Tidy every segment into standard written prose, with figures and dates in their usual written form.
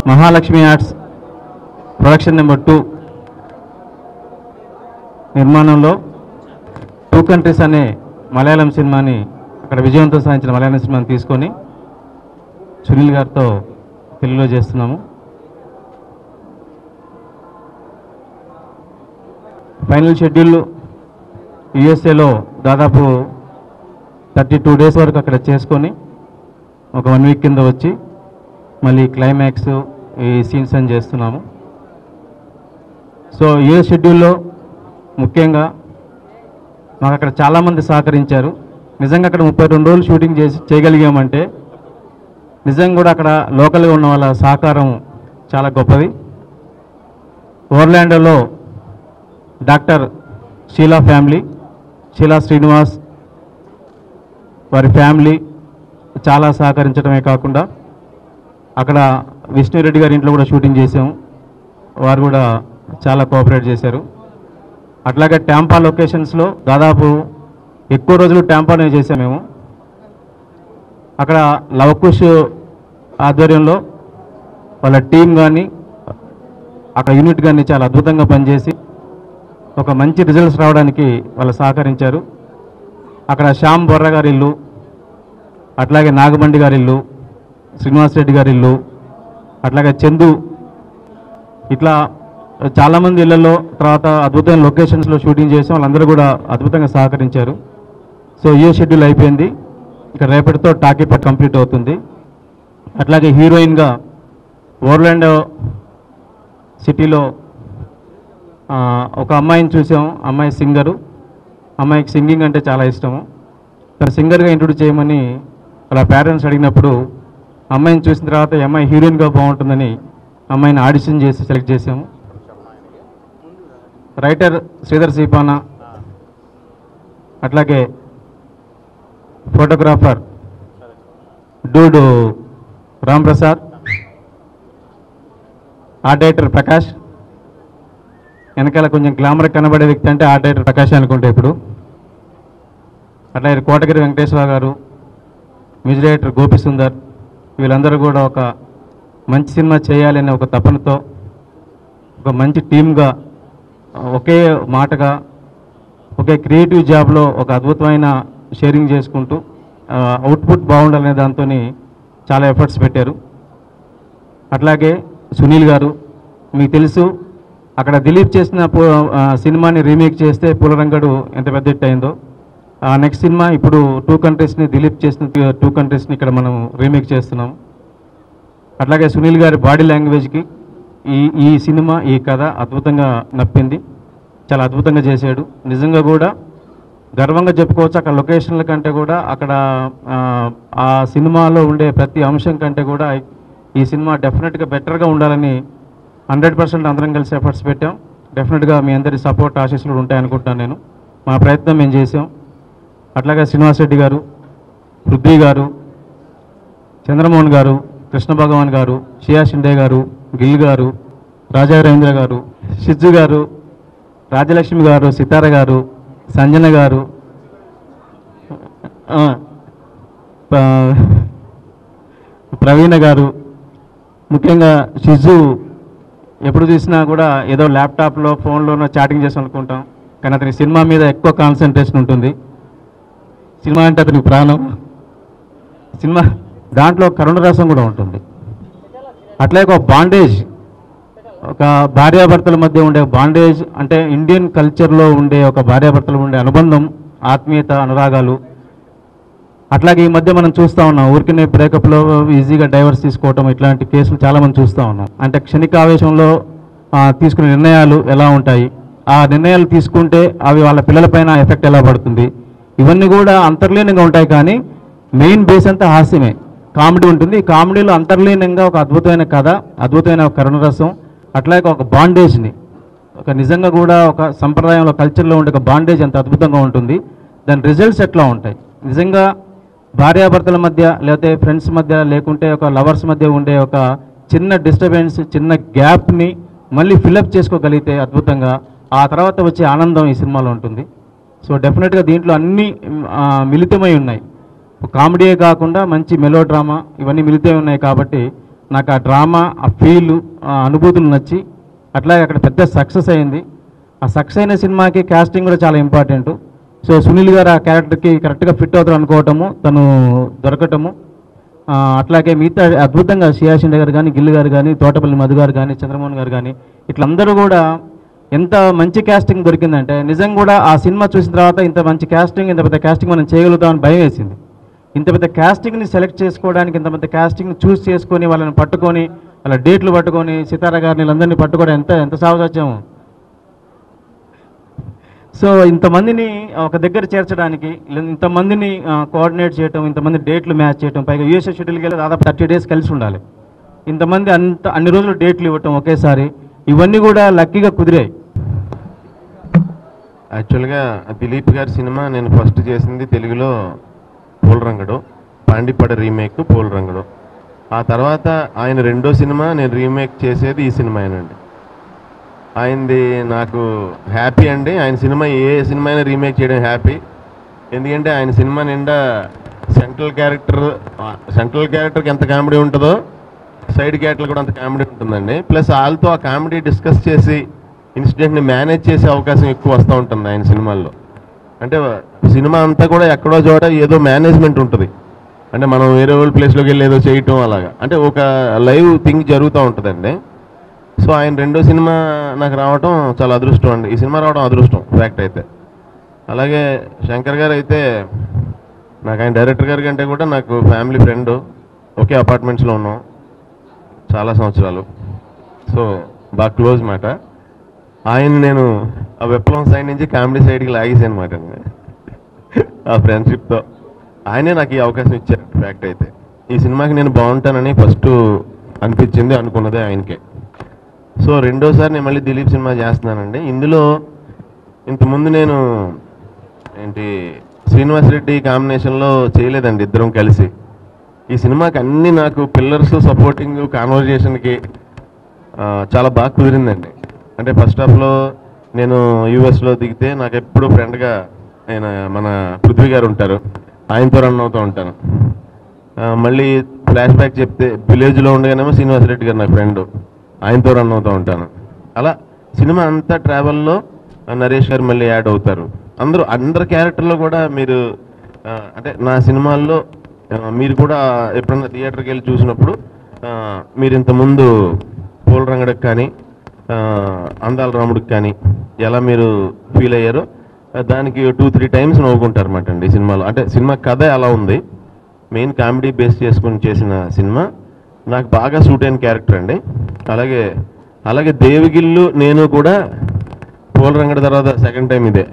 Mahalakshmi arts production number 2 నిర్మాణంలో 2 countries అనే మలయాళం సినిమాని అక్కడ విజయవంతం సాధించిన మలయాళం సినిమాని తీసుకొని సునీల్ గారితో తెలుగులో చేస్తున్నాము. ఫైనల్ షెడ్యూల్ యుఎస్ఏలో దాదాపు 32 డేస్ వరకు అక్కడ చేసుకొని ఒక 1 వీక్ కింద వచ్చి మళ్ళీ క్లైమాక్స్ ఈ సీన్స్ అని చేస్తున్నాము. సో యుఎస్ షెడ్యూల్లో ముఖ్యంగా మాకు అక్కడ చాలామంది సహకరించారు. నిజంగా అక్కడ 32 రోజులు షూటింగ్ చేయగలిగామంటే నిజంగా కూడా అక్కడ లోకల్గా ఉన్న వాళ్ళ సహకారం చాలా గొప్పది. ఓర్లాండోలో డాక్టర్ షీలా ఫ్యామిలీ, షీలా శ్రీనివాస్ వారి ఫ్యామిలీ చాలా సహకరించడమే కాకుండా అక్కడ విష్ణురెడ్డి గారి ఇంట్లో కూడా షూటింగ్ చేసాము. వారు కూడా చాలా కోఆపరేట్ చేశారు. అట్లాగే ట్యాంపా లొకేషన్స్లో దాదాపు ఎక్కువ రోజులు ట్యాంపానే చేసాము మేము. అక్కడ లవకుష్ ఆధ్వర్యంలో వాళ్ళ టీం కానీ అక్కడ యూనిట్ కానీ చాలా అద్భుతంగా పనిచేసి ఒక మంచి రిజల్ట్స్ రావడానికి వాళ్ళు సహకరించారు. అక్కడ శ్యామ్ బొర్ర గారి ఇల్లు, అట్లాగే నాగబండి గారి ఇల్లు, శ్రీనివాస్ రెడ్డి గారి ఇల్లు, అట్లాగే చందు, ఇట్లా చాలామంది ఇళ్లలో తర్వాత అద్భుతమైన లొకేషన్స్లో షూటింగ్ చేసాం. వాళ్ళందరూ కూడా అద్భుతంగా సహకరించారు. సో ఏ షెడ్యూల్ అయిపోయింది, ఇక రేపటితో టాకీపట్ కంప్లీట్ అవుతుంది. అట్లాగే హీరోయిన్గా ఓర్లాండో సిటీలో ఒక అమ్మాయిని చూసాం. అమ్మాయి సింగరు, అమ్మాయికి సింగింగ్ అంటే చాలా ఇష్టము. తను సింగర్గా ఇంట్రొడ్యూస్ చేయమని వాళ్ళ పేరెంట్స్ అడిగినప్పుడు అమ్మాయిని చూసిన తర్వాత ఈ అమ్మాయి హీరోయిన్గా బాగుంటుందని అమ్మాయిని ఆడిషన్ చేసి సెలెక్ట్ చేసాము. రైటర్ శ్రీధర్ సీపానా, అట్లాగే ఫోటోగ్రాఫర్ డూడు రాంప్రసాద్, ఆర్ట్ డైరెక్టర్ ప్రకాష్, వెనకాల కొంచెం గ్లామర్ కనబడే వ్యక్తి అంటే ఆర్ట్ డైరెక్టర్ ప్రకాష్ అనుకుంటే ఇప్పుడు. అట్లాగే కోటగిరి వెంకటేశ్వర గారు, మ్యూజిక్ డైరెక్టర్ గోపి సుందర్, వీళ్ళందరూ కూడా ఒక మంచి సినిమా చేయాలనే ఒక తపనతో ఒక మంచి టీమ్గా ఒకే మాటగా ఒకే క్రియేటివ్ జాబ్లో ఒక అద్భుతమైన షేరింగ్ చేసుకుంటూ అవుట్పుట్ బాగుండాలనే దాంతో చాలా ఎఫర్ట్స్ పెట్టారు. అట్లాగే సునీల్ గారు, మీకు తెలుసు అక్కడ దిలీప్ చేసిన సినిమాని రీమేక్ చేస్తే పూలరంగడు ఎంత పెద్ద హిట్ అయిందో. నెక్స్ట్ సినిమా ఇప్పుడు 2 కంట్రీస్ని దిలీప్ చేసిన 2 కంట్రీస్ని ఇక్కడ మనం రీమేక్ చేస్తున్నాం. అట్లాగే సునీల్ గారి బాడీ లాంగ్వేజ్కి ఈ సినిమా ఈ కథ అద్భుతంగా నప్పింది. చాలా అద్భుతంగా చేశాడు. నిజంగా కూడా గర్వంగా చెప్పుకోవచ్చు. అక్కడ లొకేషన్ల కంటే కూడా అక్కడ ఆ సినిమాలో ఉండే ప్రతి అంశం కంటే కూడా ఈ సినిమా డెఫినెట్గా బెటర్గా ఉండాలని 100% అందరం కలిసి ఎఫర్ట్స్ పెట్టాం. డెఫినెట్గా మీ అందరి సపోర్ట్ ఆశీస్సులు ఉంటాయనుకుంటున్నాను. నేను మా ప్రయత్నం మేము చేసాం. అట్లాగే శ్రీనివాస్ రెడ్డి గారు, పృథ్వీ గారు, చంద్రమోహన్ గారు, కృష్ణ భగవాన్ గారు, షియా షిండే గారు, గిల్ గారు, రాజా రవీంద్ర గారు, షిజ్జు గారు, రాజలక్ష్మి గారు, సితార గారు, సంజన గారు, ప్రవీణ గారు, ముఖ్యంగా షిజ్జు ఎప్పుడు చూసినా కూడా ఏదో ల్యాప్టాప్లో ఫోన్లోనో చాటింగ్ చేసి అనుకుంటాం, కానీ అతని సినిమా మీద ఎక్కువ కాన్సన్ట్రేషన్ ఉంటుంది. సినిమా అంటే అతనికి ప్రాణం. సినిమా దాంట్లో కరుణరసం కూడా ఉంటుంది. అట్లాగే ఒక బాండేజ్, ఒక భార్యాభర్తల మధ్య ఉండే బాండేజ్ అంటే ఇండియన్ కల్చర్లో ఉండే ఒక భార్యాభర్తలు ఉండే అనుబంధం, ఆత్మీయత, అనురాగాలు. అట్లాగే ఈ మధ్య మనం చూస్తూ ఉన్నాం ఊరికనే బ్రేకప్లో ఈజీగా డైవర్స్ తీసుకోవటం, ఇట్లాంటి కేసులు చాలామంది చూస్తూ ఉన్నాం. అంటే క్షణికావేశంలో తీసుకునే నిర్ణయాలు ఎలా ఉంటాయి, ఆ నిర్ణయాలు తీసుకుంటే అవి వాళ్ళ పిల్లలపైన ఎఫెక్ట్ ఎలా పడుతుంది, ఇవన్నీ కూడా అంతర్లీనంగా ఉంటాయి. కానీ మెయిన్ బేస్ అంతా హాస్యమే, కామెడీ ఉంటుంది. ఈ కామెడీలో అంతర్లీనంగా ఒక అద్భుతమైన కథ, అద్భుతమైన కరుణరసం, అట్లాగే ఒక బాండేజ్ని, ఒక నిజంగా కూడా ఒక సంప్రదాయంలో కల్చర్లో ఉండే ఒక బాండేజ్ ఎంత అద్భుతంగా ఉంటుంది, దాని రిజల్ట్స్ ఎట్లా ఉంటాయి. నిజంగా భార్యాభర్తల మధ్య లేకపోతే ఫ్రెండ్స్ మధ్య లేకుంటే ఒక లవర్స్ మధ్య ఉండే ఒక చిన్న డిస్టర్బెన్స్, చిన్న గ్యాప్ని మళ్ళీ ఫిలప్ చేసుకోగలిగితే అద్భుతంగా ఆ తర్వాత వచ్చే ఆనందం ఈ సినిమాలో ఉంటుంది. సో డెఫినెట్గా దీంట్లో అన్నీ మిళితమై ఉన్నాయి. కామెడీయే కాకుండా మంచి మెలో డ్రామా ఇవన్నీ మిళితమై ఉన్నాయి కాబట్టి నాకు ఆ డ్రామా, ఆ ఫీల్, ఆ అనుభూతులు నచ్చి అట్లాగే అక్కడ పెద్ద సక్సెస్ అయింది. ఆ సక్సెస్ అయిన సినిమాకి కాస్టింగ్ కూడా చాలా ఇంపార్టెంట్. సో సునీల్ గారు ఆ క్యారెక్టర్కి కరెక్ట్గా ఫిట్ అవుతారు అనుకోవటము, తను దొరకటము, అట్లాగే మిగతా అద్భుతంగా సియాషిండ గారు కానీ, గిల్లు గారు కానీ, తోటపల్లి మధు గారు కానీ, చంద్రమోహన్ గారు కానీ, ఇట్లందరూ కూడా ఎంత మంచి క్యాస్టింగ్ దొరికిందంటే నిజంగా కూడా ఆ సినిమా చూసిన తర్వాత ఇంత మంచి క్యాస్టింగ్, ఇంత పెద్ద క్యాస్టింగ్ మనం చేయగలుగుతామని భయం వేసింది. ఇంత పెద్ద క్యాస్టింగ్ని సెలెక్ట్ చేసుకోవడానికి, ఇంత పెద్ద క్యాస్టింగ్ని చూస్ చేసుకొని వాళ్ళని పట్టుకొని వాళ్ళ డేట్లు పట్టుకొని సీతారా గారిని వీళ్ళందరినీ పట్టుకోవడం ఎంత సావసత్యము. సో ఇంతమందిని ఒక దగ్గర చేర్చడానికి, ఇంతమందిని కోఆర్డినేట్ చేయటం, ఇంతమంది డేట్లు మ్యాచ్ చేయటం, పైగా యూఎస్ఏ షెడ్యూల్కి వెళ్ళి దాదాపు 30 days కలిసి ఉండాలి. ఇంతమంది అన్ని రోజులు డేట్లు ఇవ్వటం ఒకేసారి, ఇవన్నీ కూడా లక్కీగా కుదిరాయి. యాక్చువల్గా దిలీప్ గారి సినిమా నేను ఫస్ట్ చేసింది తెలుగులో పూలరంగడు, పాండిపడ రీమేక్ పూలరంగడు. ఆ తర్వాత ఆయన రెండో సినిమా నేను రీమేక్ చేసేది ఈ సినిమానండి. ఆయనది నాకు హ్యాపీ అండి. ఆయన సినిమా ఏ సినిమా అయినా రీమేక్ చేయడం హ్యాపీ. ఎందుకంటే ఆయన సినిమా నిండా సెంట్రల్ క్యారెక్టర్కి ఎంత కామెడీ ఉంటుందో సైడ్ క్యారెక్టర్లు కూడా అంత కామెడీ ఉంటుందండి. ప్లస్ వాళ్ళతో ఆ కామెడీ డిస్కస్ చేసి ఇన్సిడెంట్ని మేనేజ్ చేసే అవకాశం ఎక్కువ వస్తూ ఉంటుంది ఆయన సినిమాల్లో. అంటే సినిమా అంతా కూడా ఎక్కడో చోట ఏదో మేనేజ్మెంట్ ఉంటుంది. అంటే మనం వేరే వాళ్ళ ప్లేస్లోకి వెళ్ళి ఏదో చేయటం అలాగా, అంటే ఒక లైవ్ థింగ్ జరుగుతూ ఉంటుందండి. సో ఆయన రెండో సినిమా నాకు రావటం చాలా అదృష్టం అండి. ఈ సినిమా రావడం అదృష్టం ఫ్యాక్ట్ అయితే. అలాగే శంకర్ గారు అయితే నాకు ఆయన డైరెక్టర్ గారి కంటే కూడా నాకు ఫ్యామిలీ ఫ్రెండ్. ఒకే అపార్ట్మెంట్స్లో ఉన్నాం చాలా సంవత్సరాలు. సో బాగా క్లోజ్ మాట. ఆయన నేను ఆ విప్లవం సైడ్ నుంచి కామెడీ సైడ్కి లాగేసాను అనమాట ఆ ఫ్రెండ్షిప్తో. ఆయనే నాకు ఈ అవకాశం ఇచ్చారు ఫ్యాక్ట్ అయితే. ఈ సినిమాకి నేను బాగుంటానని ఫస్ట్ అనిపించింది, అనుకున్నదే ఆయనకే. సో రెండోసారి నేను మళ్ళీ దిలీప్ సినిమా చేస్తున్నానండి. ఇందులో ఇంతకుముందు నేను శ్రీనివాస్ రెడ్డి కాంబినేషన్లో చేయలేదండి ఇద్దరం కలిసి. ఈ సినిమాకి అన్నీ నాకు పిల్లర్స్, సపోర్టింగ్, కాన్వర్జేషన్కి చాలా బాగా కుదిరిందండి. అంటే ఫస్ట్ హాఫ్లో నేను యూఎస్లో దిగితే నాకు ఎప్పుడు ఫ్రెండ్గా ఆయన మన పృథ్వీ గారు ఉంటారు, ఆయనతో రన్ అవుతూ ఉంటాను. మళ్ళీ ఫ్లాష్ బ్యాక్ చెప్తే విలేజ్లో ఉండగానేమో శ్రీనివాస్ రెడ్డి గారు నా ఫ్రెండ్, ఆయనతో రన్ అవుతూ ఉంటాను. అలా సినిమా అంతా ట్రావెల్లో నరేష్ గారు మళ్ళీ యాడ్ అవుతారు. అందరు క్యారెక్టర్లో కూడా మీరు అంటే నా సినిమాల్లో మీరు కూడా ఎప్పుడన్నా థియేటర్కి వెళ్ళి చూసినప్పుడు మీరు ఇంతకుముందు పూలరంగడికి కానీ అందాల రాముడికి కానీ ఎలా మీరు ఫీల్ అయ్యారో దానికి 2-3 times నవ్వుకుంటారు అన్నమాట అండి ఈ సినిమాలో. అంటే సినిమా కథ ఎలా ఉంది, మెయిన్ కామెడీ బేస్ చేసుకుని చేసిన సినిమా, నాకు బాగా సూట్ అయిన క్యారెక్టర్ అండి. అలాగే దేవిగిల్లు నేను కూడా పూలరంగడి తర్వాత సెకండ్ టైం ఇదే.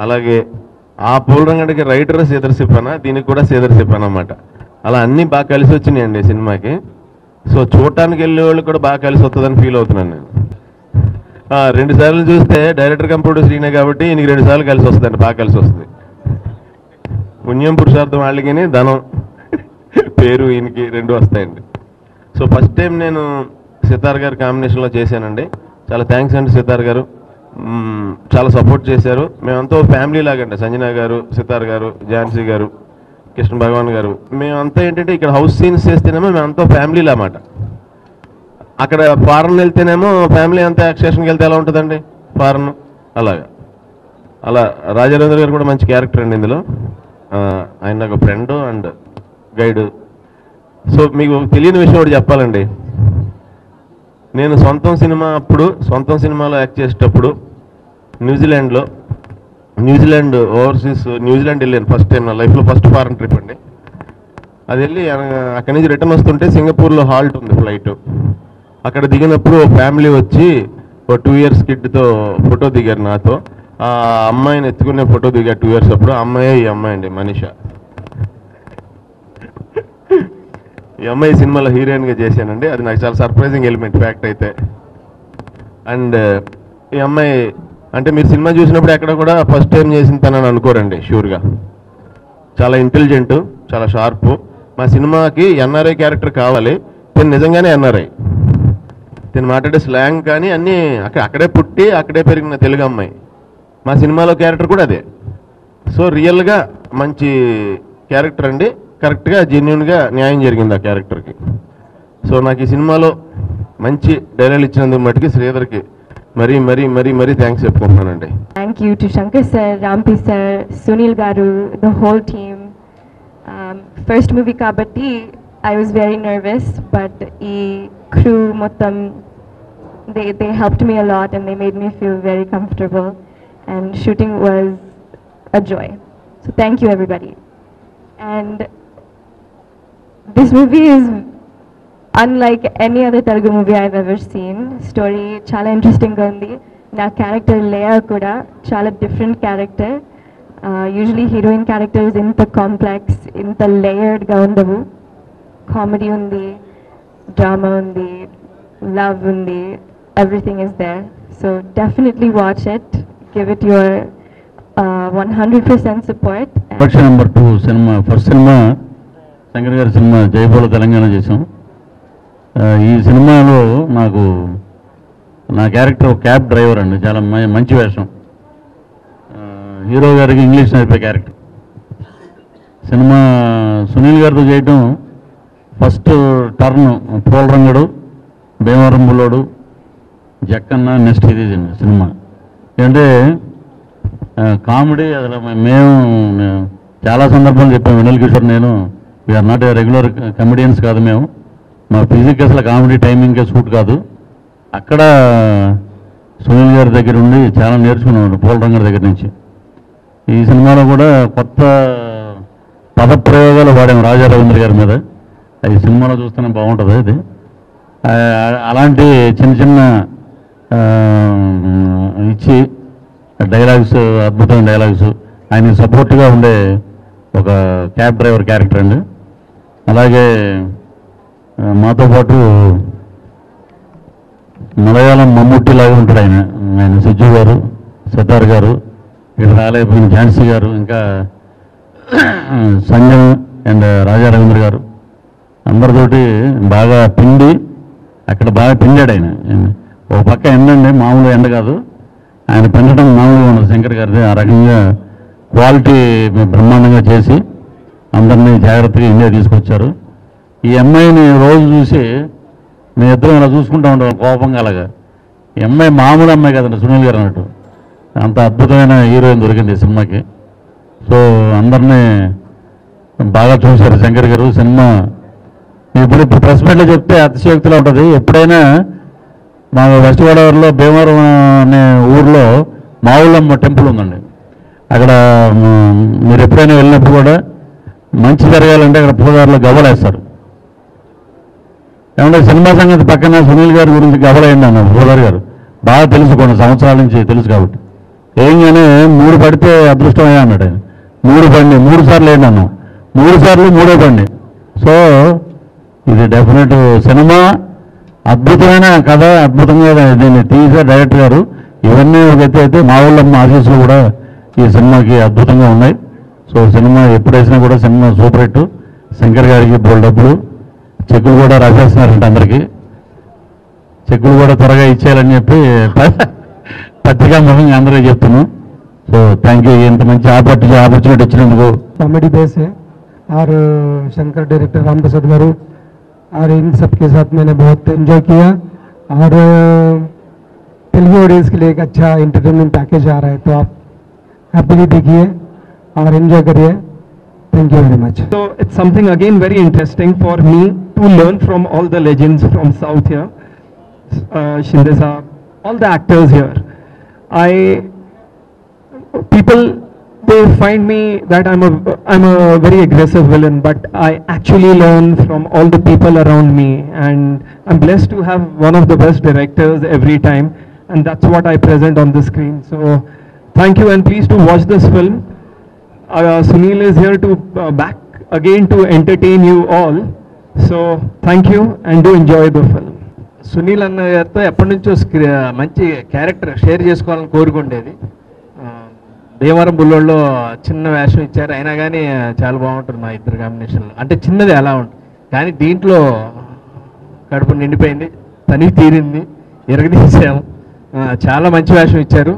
అలాగే ఆ పూలరంగడికి రైటర్ శ్రీధర్ సిప్పాన, దీనికి కూడా శ్రీధర్ సిప్పాన అన్నమాట. అలా అన్నీ బాగా కలిసి వచ్చినాయండి సినిమాకి. సో చూడటానికి వెళ్ళే వాళ్ళు కూడా బాగా కలిసి వస్తుందని ఫీల్ అవుతున్నాను నేను. 2 సార్లు చూస్తే డైరెక్టర్ కమ్ ప్రొడ్యూసర్ ఈయనే కాబట్టి ఈయనకి 2 సార్లు కలిసి వస్తుందండి, బాగా కలిసి వస్తుంది. పుణ్యం పురుషార్థం వాళ్ళకి ధనం పేరు ఈయనకి 2 వస్తాయండి. సో ఫస్ట్ టైం నేను సితార్ గారి కాంబినేషన్లో చేశానండి. చాలా థ్యాంక్స్ అండి సితార్ గారు, చాలా సపోర్ట్ చేశారు. మేమంతా ఫ్యామిలీ లాగండి, సంజన గారు, సితార్ గారు, ఝాన్సీ గారు, కృష్ణ భగవాన్ గారు, మేమంతా ఏంటంటే ఇక్కడ హౌస్ సీన్స్ చేస్తేనేమో మేమంతా ఫ్యామిలీలా అన్నమాట. అక్కడ ఫారెన్ వెళ్తేనేమో ఫ్యామిలీ అంతా ఎక్స్టేషన్కి వెళ్తే ఎలా ఉంటుందండి ఫారెన్, అలా రాజేంద్ర గారు కూడా మంచి క్యారెక్టర్ అండి ఇందులో. ఆయన నాకు ఫ్రెండ్ అండ్ గైడ్. సో మీకు తెలియని విషయం ఒకటి చెప్పాలండి. నేను సొంతం సినిమాలో యాక్ట్ చేసేటప్పుడు న్యూజిలాండ్ ఓవర్సీస్ న్యూజిలాండ్ వెళ్ళాను ఫస్ట్ టైం నా లైఫ్లో, ఫస్ట్ ఫారెన్ ట్రిప్ అండి. అది వెళ్ళి అక్కడి నుంచి రిటర్న్ వస్తుంటే సింగపూర్లో హాల్ట్ ఉంది ఫ్లైట్. అక్కడ దిగినప్పుడు ఫ్యామిలీ వచ్చి 2 years కిడ్తో ఫోటో దిగారు నాతో. ఆ అమ్మాయిని ఎత్తుకునే ఫోటో దిగారు 2 years అప్పుడు. ఈ అమ్మాయి అండి మనీషా. ఈ అమ్మాయి సినిమాలో హీరోయిన్గా చేశానండి. అది నాకు చాలా సర్ప్రైజింగ్ ఎలిమెంట్ ఫ్యాక్ట్ అయితే. అండ్ ఈ అమ్మాయి అంటే మీరు సినిమా చూసినప్పుడు ఎక్కడ కూడా ఫస్ట్ టైం చేసిన తనని అనుకోరండి, షూర్గా. చాలా ఇంటెలిజెంట్, చాలా షార్పు. మా సినిమాకి ఎన్ఆర్ఐ క్యారెక్టర్ కావాలి, తను నిజంగానే ఎన్ఆర్ఐ. తను మాట్లాడే స్లాంగ్ కానీ అన్నీ అక్కడే పుట్టి అక్కడే పెరిగిన తెలుగు అమ్మాయి. మా సినిమాలో క్యారెక్టర్ కూడా అదే. సో రియల్గా మంచి క్యారెక్టర్ అండి, కరెక్ట్గా జెన్యున్గా న్యాయం జరిగింది ఆ క్యారెక్టర్కి. సో నాకు ఈ సినిమాలో మంచి డైలాగ్ ఇచ్చినందుకు మటుకి శ్రీధర్కి మరీ మరీ మరీ మరీ thanks చెప్పుకుంటున్నానండి. Thank you to Shankar sir, Rampi sir, Sunil garu, the whole team. First movie kabatti I was very nervous, but ee crew mottam they helped me a lot and they made me feel very comfortable, and shooting was a joy. So thank you everybody. And this movie is unlike any other Telugu movie I've ever seen. Story chala interesting ga undi. Na character Leia kuda chala different character. Usually heroine characters inta complex, inta layered ga undavu. Comedy undi, drama undi, love undi, everything is there. So definitely watch it. Give it your 100% support. Production number 2 cinema, first cinema Shankar గారి cinema Jaipur Telangana చేసాం. ఈ సినిమాలో నాకు నా character cab driver అండి, చాలా మంచి వేషం. హీరో గారికి ఇంగ్లీష్ నేర్పే క్యారెక్టర్. సినిమా సునీల్ గారితో చేయటం first turn. Poolarangadu, Bhimavaram Bullodu, Jakkanna, next ఇది సినిమా. ఏంటంటే కామెడీ అసలు మేము చాలా సందర్భాలు చెప్పాము. వెన్నెల కిషోర్ నేను వీఆర్ నాట్ రెగ్యులర్ కమెడియన్స్ కాదు మేము. మా ఫిజిక్ అసలు కామెడీ టైమింగ్కే సూట్ కాదు. అక్కడ సునీల్ గారి దగ్గర ఉండి చాలా నేర్చుకున్నాను, పోలరంగడి దగ్గర నుంచి. ఈ సినిమాలో కూడా కొత్త పదప్రయోగాలు వాడాము రాజా రవీంద్ర గారి మీద. అది సినిమాలో చూస్తేనే బాగుంటుంది. అది అలాంటి చిన్న చిన్న ఇచ్చి డైలాగ్స్, అద్భుతమైన డైలాగ్స్, ఆయనకి సపోర్ట్గా ఉండే ఒక క్యాబ్ డ్రైవర్ క్యారెక్టర్ అండి. అలాగే మాతో పాటు మలయాళం మమ్ముట్టి లాగా ఉంటాడు ఆయన సిజ్జు గారు, సిద్ధార్ గారు, ఇక్కడ రాలేకపోయిన ఝాన్సీ గారు, ఇంకా సంజయ్ అండ్ రాజా రవీంద్ర గారు అందరితోటి బాగా పిండి అక్కడ బాగా పిండాడు ఆయన. ఒక పక్క ఎండండి, మామూలు ఎండ కాదు. ఆయన పెంచడం మామూలుగా ఉండదు శంకర్ గారిది. ఆ రకంగా క్వాలిటీ బ్రహ్మాండంగా చేసి అందరినీ జాగ్రత్తగా ఇండియా తీసుకొచ్చారు. ఈ అమ్మాయిని రోజు చూసి మేము ఇద్దరం ఇలా చూసుకుంటూ ఉంటాం కోపంగా. అలాగా ఈ అమ్మాయి మామూలు అమ్మాయి కదండి, సునీల్ గారు అన్నట్టు. అంత అద్భుతమైన హీరోయిన్ దొరికింది ఈ సినిమాకి. సో అందరినీ బాగా చూశారు శంకర్ గారు. సినిమా ఇప్పుడు ప్రెస్ మీట్లో చెప్తే అతిశయోక్తిలో ఉంటుంది. ఎప్పుడైనా మా వెస్ట్ గోదావరిలో భీమవరం అనే ఊర్లో మావులమ్మ టెంపుల్ ఉందండి. అక్కడ మీరు ఎప్పుడైనా వెళ్ళినప్పుడు కూడా మంచి జరగాలంటే అక్కడ పూజారులు గవ్వలేస్తారు. ఏమంటే సినిమా సంగతి పక్కన సునీల్ గారి గురించి గవ్వలేయండి అన్నారు పూజారి గారు. బాగా తెలుసుకోండి, సంవత్సరాల నుంచి తెలుసు కాబట్టి. ఏంగానే 3 పడితే అదృష్టమయ్యా అన్నాడు ఆయన. 3 పండి 3 సార్లు ఏంటి అన్నాం, 3 సార్లు 3 పండి. సో ఇది డెఫినెట్ సినిమా, అద్భుతమైన కథ, అద్భుతంగా దీన్ని తీసే డైరెక్టర్ గారు. ఇవన్నీ ఒక ఎత్తు అయితే మా ఊళ్ళమ్మ ఆశీస్సులు కూడా ఈ సినిమాకి అద్భుతంగా ఉన్నాయి. సో సినిమా ఎప్పుడేసినా కూడా సినిమా సూపర్ హిట్. శంకర్ గారికి బోల్ డబ్బులు, చెక్కులు కూడా రాసేస్తున్నారంట అందరికీ. చెక్కులు కూడా త్వరగా ఇచ్చేయాలని చెప్పి పత్రికా ముఖంగా అందరికీ చెప్తున్నాం. సో థ్యాంక్ యూ, ఇంత మంచి ఆపర్చునిటీ ఇచ్చినందుకు. कॉमेडी बेस है और शंकर डायरेक्टर राम प्रसाद गारू और इन सब के साथ मैंने बहुत एंजॉय किया. और तेलुगु ऑडियंस के लिए एक अच्छा एंटरटेनमेंट पैकेज आ रहा है, तो आप हैप्पीली देखिए और एंजॉय करिए. Thank you very much. So it's something again very interesting for me to learn from all the legends from South here, Shinde Saab, all the actors here. People, they find me that I'm a very aggressive villain, but I actually learn from all the people around me, and I'm blessed to have one of the best directors every time, and that's what I present on the screen. So thank you, and please to watch this film. Sunil is here to back again to entertain you all. So thank you and do enjoy the film. Sunil అన్న గారితో ఎప్పటి నుంచో మంచి character share చేసుకోవాలని కోరుకుండేది. భీమవరం బుల్లోళ్ళలో చిన్న వేషం ఇచ్చారు, అయినా కానీ చాలా బాగుంటుంది మా ఇద్దరు కాంబినేషన్లో. అంటే చిన్నది ఎలా ఉంటుంది, కానీ దీంట్లో కడుపు నిండిపోయింది, తనివి తీరింది, ఎరగదీసాము. చాలా మంచి వేషం ఇచ్చారు.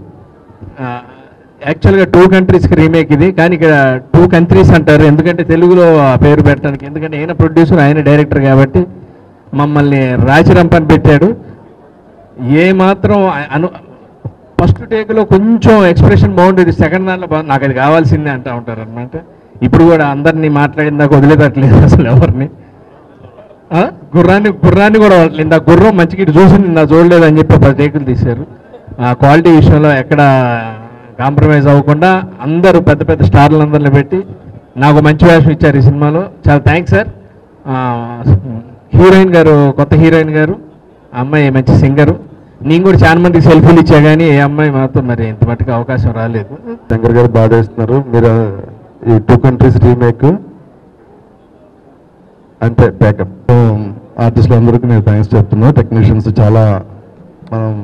యాక్చువల్గా 2 కంట్రీస్కి రీమేక్ ఇది, కానీ ఇక్కడ 2 కంట్రీస్ అంటారు ఎందుకంటే తెలుగులో పేరు పెట్టడానికి. ఎందుకంటే ఆయన ప్రొడ్యూసర్, ఆయన డైరెక్టర్ కాబట్టి మమ్మల్ని రాచిరంపని పెట్టాడు. ఏ మాత్రం ఫస్ట్ టేక్లో కొంచెం ఎక్స్ప్రెషన్ బాగుండేది, సెకండ్ దాంట్లో నాకు అది కావాల్సిందే అంటూ ఉంటారు అనమాట. ఇప్పుడు కూడా అందరినీ మాట్లాడిన దాకా వదిలేదట్లేదు అసలు ఎవరిని. గుర్రాన్ని కూడా వదలలేదు. ఆ గుర్రం మంచిగా ఇటు చూసి నా చూడలేదు అని చెప్పి 10 టేకులు తీశారు. ఆ క్వాలిటీ విషయంలో ఎక్కడ కాంప్రమైజ్ అవ్వకుండా అందరూ పెద్ద పెద్ద స్టార్లందరిని పెట్టి నాకు మంచి వేషం ఇచ్చారు ఈ సినిమాలో. చాలా థ్యాంక్స్ సార్. హీరోయిన్ గారు, కొత్త హీరోయిన్ గారు, ఆ అమ్మాయి మంచి సింగరు. నేను కూడా చాలా మందికి సెల్ఫీలు ఇచ్చా కానీ ఏ అమ్మాయి మాత్రం మరి ఇంత మట్టుకు అవకాశం రాలేదు. శంకర్ గారు బాగా చేస్తున్నారు. మీరు ఈ 2 కంట్రీస్ రీమేక్ అంతే ప్యాకప్. ఆర్టిస్టులు అందరికీ నేను థ్యాంక్స్ చెప్తున్నాను. టెక్నీషియన్స్ చాలా మనం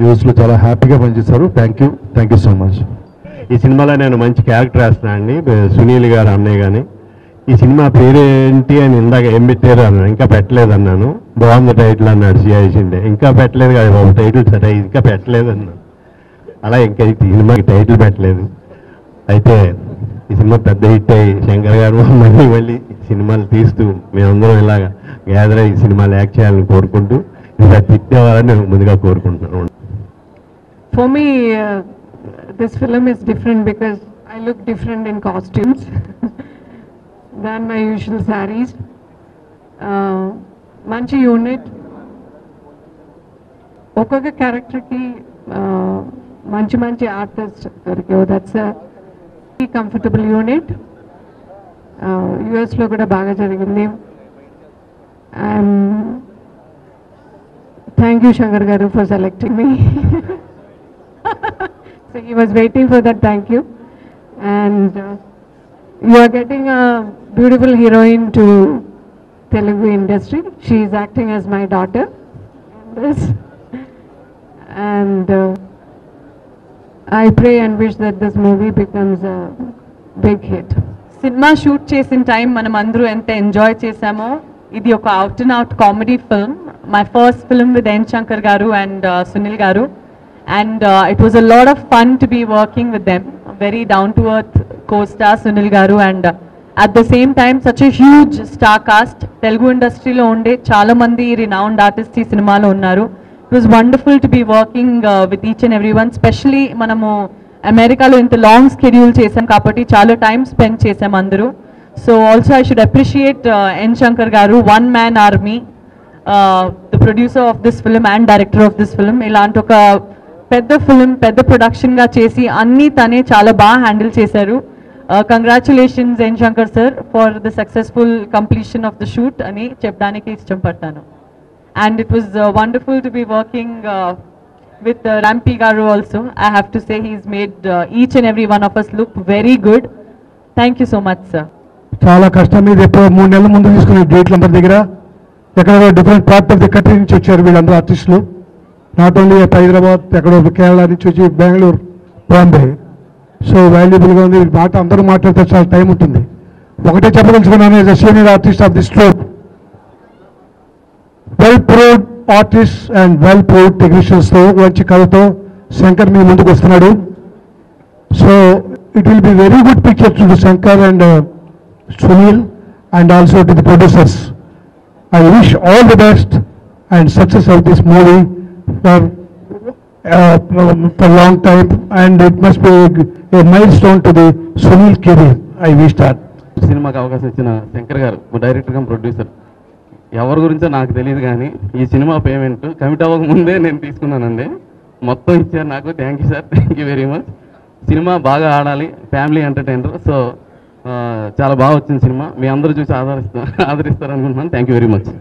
యూస్లో చాలా హ్యాపీగా పనిచేస్తారు. Thank you so much. ఈ సినిమాలో నేను మంచి క్యారెక్టర్ వేస్తున్నాను అండి. సునీల్ గారు అన్నయ్య కానీ ఈ సినిమా పేరు ఏంటి అని ఇందాక ఏం పెట్టారు అన్నాను. ఇంకా పెట్టలేదు అన్నాను. బాగుంది టైటిల్ అన్నాడు సిఐసిండే. ఇంకా పెట్టలేదు కదా బాబు టైటిల్, సరే ఇంకా పెట్టలేదు అన్నాను. అలా ఇంకా ఈ సినిమాకి టైటిల్ పెట్టలేదు. అయితే ఈ సినిమా పెద్ద హిట్ అయ్యి శంకర్ గారు మళ్ళీ సినిమాలు తీస్తూ మేమందరం ఇలాగా గ్యాదర్ అయ్యి సినిమాలు యాక్ట్ చేయాలని కోరుకుంటూ ఇలా హిట్ అవ్వాలని నేను ముందుగా కోరుకుంటున్నాను. For me, this film is different because I look different in costumes than my usual sarees. Manchi unit. Okoka character ki manchi artist dorikyo. That's a comfortable unit. US lo kuda baga jarigindi. Thank you Shankar garu for selecting me. So he was waiting for that. Thank you. And you are getting a beautiful heroine to Telugu industry. She is acting as my daughter in this. And I pray and wish that this movie becomes a big hit. సినిమా shoot చేసిన time మనం అందరూ ఎంత enjoy చేసామో. ఇది ఒక out and out comedy film. My first film with N Shankar garu and Sunil గారు. And it was a lot of fun to be working with them. Very down to earth co-star Sunil Garu, and at the same time such a huge star cast. Telugu industry lo unde chaala mandi renowned artists ee cinema lo unnaru. It was wonderful to be working with each and everyone, especially manamu America lo inta long schedule chesam kabatti chaala time spend chesam andaru. So also I should appreciate N Shankar Garu, one man army, the producer of this film and director of this film. Ilanti oka పెద్ద film, పెద్ద ప్రొడక్షన్గా చేసి అన్నీ తనే చాలా బాగా handle చేశారు. Congratulations N Shankar sir for the successful completion of the shoot అని చెప్పడానికి ఇష్టపడతాను. And it was wonderful to be working with Rampi garu also. I have to say he's made each and every one of us look very good. Thank you so much sir. చాలా కష్టం మీద ఎప్పుడో 3 నెలల ముందు తీసుకునే డేట్ల మన దగ్గర ఎక్కడో different part of the country నుంచి వచ్చారు వీళ్ళందరూ ఆర్టిస్టులు. నాట్ ఓన్లీ హైదరాబాద్, ఎక్కడో కేరళ నుంచి వచ్చి బెంగళూరు, బాంబే. సో వాల్యుబుల్గా ఉంది. మాట అందరూ మాట్లాడితే చాలా టైం ఉంటుంది. ఒకటే చెప్పదలుచుకున్నాను, as a senior artist of this troupe, well proved artist and well proved టెక్నీషియన్స్తో మంచి కథతో శంకర్ మీ ముందుకు వస్తున్నాడు. So it will be very good picture to Shankar and Sunil and also to the producers. I wish all the best and success of this movie for long time, and it must be a milestone to the Sunil career. I wish that. సినిమాకి అవకాశం ఇచ్చిన శంకర్ గారు, director come producer, ఎవరి గురించో నాకు తెలియదు కానీ ఈ సినిమా పేమెంట్ కమిట్ అవ్వక ముందే నేను తీసుకున్నానండి. మొత్తం ఇచ్చారు నాకు. Thank you sir, thank you very much. Cinema బాగా ఆడాలి, ఫ్యామిలీ ఎంటర్టైనర్. సో చాలా బాగా వచ్చింది సినిమా. మీ అందరూ చూసి ఆదరిస్తారు అనుకుంటున్నాను. Thank you very much.